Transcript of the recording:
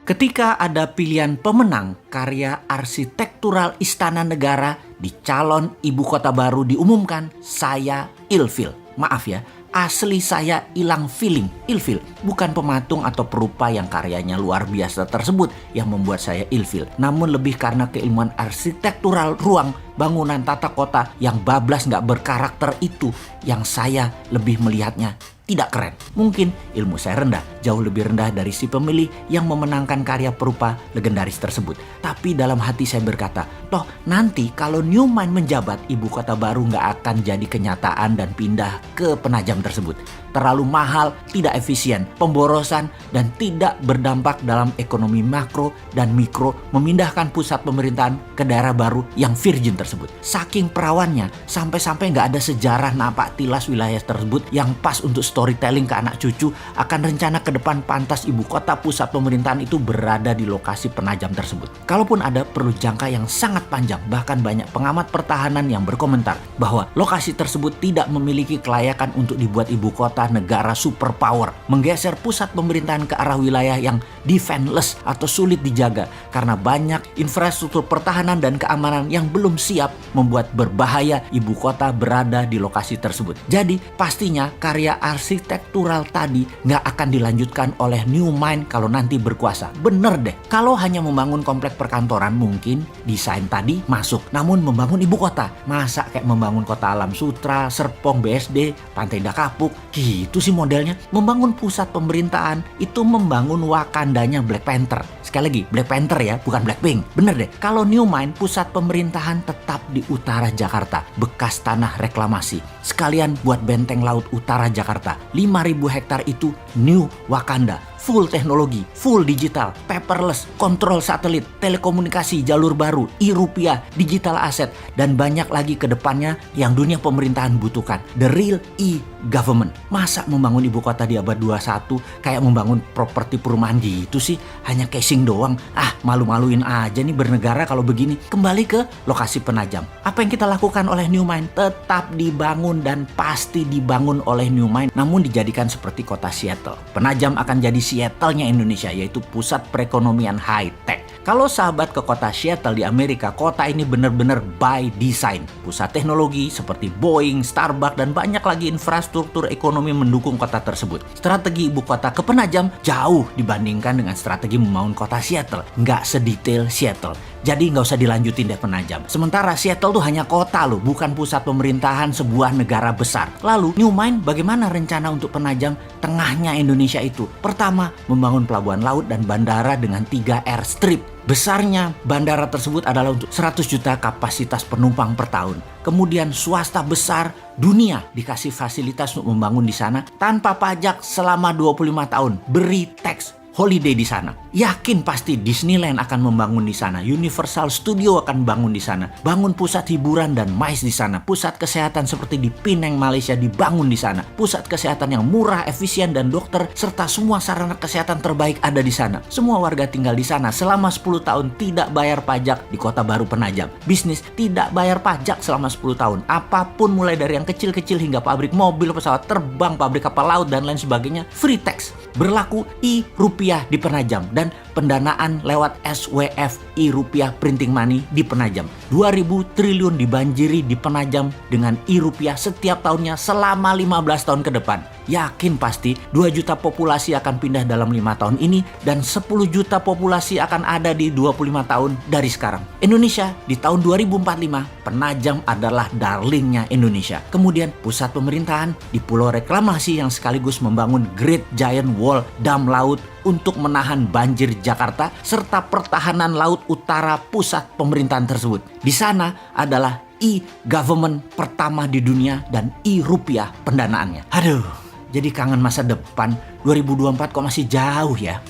Ketika ada pilihan pemenang karya arsitektural Istana Negara di calon ibu kota baru diumumkan, saya ilfil. Maaf ya, asli saya hilang feeling. Ilfil bukan pematung atau perupa yang karyanya luar biasa tersebut yang membuat saya ilfil, namun lebih karena keilmuan arsitektural ruang, bangunan, tata kota yang bablas gak berkarakter itu yang saya lebih melihatnya tidak keren. Mungkin ilmu saya rendah, jauh lebih rendah dari si pemilih yang memenangkan karya perupa legendaris tersebut. Tapi dalam hati saya berkata, toh nanti kalau New Mind menjabat, ibu kota baru nggak akan jadi kenyataan dan pindah ke Penajam tersebut. Terlalu mahal, tidak efisien, pemborosan, dan tidak berdampak dalam ekonomi makro dan mikro memindahkan pusat pemerintahan ke daerah baru yang virgin tersebut. Saking perawannya, sampai-sampai nggak ada sejarah napak tilas wilayah tersebut yang pas untuk storytelling ke anak cucu akan rencana ke depan pantas ibu kota pusat pemerintahan itu berada di lokasi Penajam tersebut. Kalaupun ada, perlu jangka yang sangat panjang, bahkan banyak pengamat pertahanan yang berkomentar bahwa lokasi tersebut tidak memiliki kelayakan untuk dibuat ibu kota negara superpower, menggeser pusat pemerintahan ke arah wilayah yang defenseless atau sulit dijaga karena banyak infrastruktur pertahanan dan keamanan yang belum siap, membuat berbahaya ibu kota berada di lokasi tersebut. Jadi pastinya karya arsitektural tadi nggak akan dilanjutkan oleh New Mind kalau nanti berkuasa. Bener deh, kalau hanya membangun komplek perkantoran mungkin desain tadi masuk, namun membangun ibu kota, masa kayak membangun kota Alam Sutra, Serpong, BSD, Pantai Indah Kapuk, gitu sih modelnya. Membangun pusat pemerintahan itu membangun Wakandanya Black Panther. Sekali lagi, Black Panther ya, bukan Blackpink. Bener deh, kalau New Mind pusat pemerintahan tetap di utara Jakarta, bekas tanah reklamasi. Sekalian buat benteng laut utara Jakarta. 5.000 hektar itu New Wakanda. Full teknologi, full digital, paperless, kontrol satelit, telekomunikasi jalur baru, e-rupiah, digital aset, dan banyak lagi ke depannya yang dunia pemerintahan butuhkan. The real e-government. Masa membangun ibu kota di abad 21 kayak membangun properti perumahan gitu sih? Hanya casing doang. Malu-maluin aja nih bernegara kalau begini. Kembali ke lokasi Penajam. Apa yang kita lakukan oleh New Mind? Tetap dibangun dan pasti dibangun oleh New Mind, namun dijadikan seperti kota Seattle. Penajam akan jadi Seattle-nya Indonesia, yaitu pusat perekonomian high-tech. Kalau sahabat ke kota Seattle di Amerika, kota ini benar-benar by design. Pusat teknologi seperti Boeing, Starbucks, dan banyak lagi infrastruktur ekonomi mendukung kota tersebut. Strategi ibu kota ke Penajam jauh dibandingkan dengan strategi membangun kota Seattle. Nggak sedetail Seattle. Jadi nggak usah dilanjutin deh Penajam. Sementara Seattle tuh hanya kota loh, bukan pusat pemerintahan sebuah negara besar. Lalu New Mind bagaimana rencana untuk Penajam tengahnya Indonesia itu? Pertama, membangun pelabuhan laut dan bandara dengan 3 airstrip. Besarnya bandara tersebut adalah untuk 100 juta kapasitas penumpang per tahun. Kemudian swasta besar dunia dikasih fasilitas untuk membangun di sana tanpa pajak selama 25 tahun. Beri tax holiday di sana. Yakin pasti Disneyland akan membangun di sana. Universal Studio akan bangun di sana. Bangun pusat hiburan dan MICE di sana. Pusat kesehatan seperti di Penang, Malaysia dibangun di sana. Pusat kesehatan yang murah, efisien, dan dokter serta semua sarana kesehatan terbaik ada di sana. Semua warga tinggal di sana selama 10 tahun tidak bayar pajak di kota baru Penajam. Bisnis tidak bayar pajak selama 10 tahun. Apapun mulai dari yang kecil-kecil hingga pabrik mobil, pesawat terbang, pabrik kapal laut, dan lain sebagainya free tax. Berlaku e-rupiah di Penajam dan pendanaan lewat SWF e-rupiah printing money di Penajam. 2.000 triliun dibanjiri di Penajam dengan e-rupiah setiap tahunnya selama 15 tahun ke depan. Yakin pasti 2 juta populasi akan pindah dalam 5 tahun ini dan 10 juta populasi akan ada di 25 tahun dari sekarang. Indonesia di tahun 2045, Penajam adalah darlingnya Indonesia. Kemudian pusat pemerintahan di Pulau Reklamasi yang sekaligus membangun Great Giant Wall, dam laut untuk menahan banjir Jakarta serta pertahanan laut utara pusat pemerintahan tersebut. Di sana adalah e-government pertama di dunia dan e-rupiah pendanaannya. Aduh, jadi kangen masa depan. 2024 kok masih jauh ya.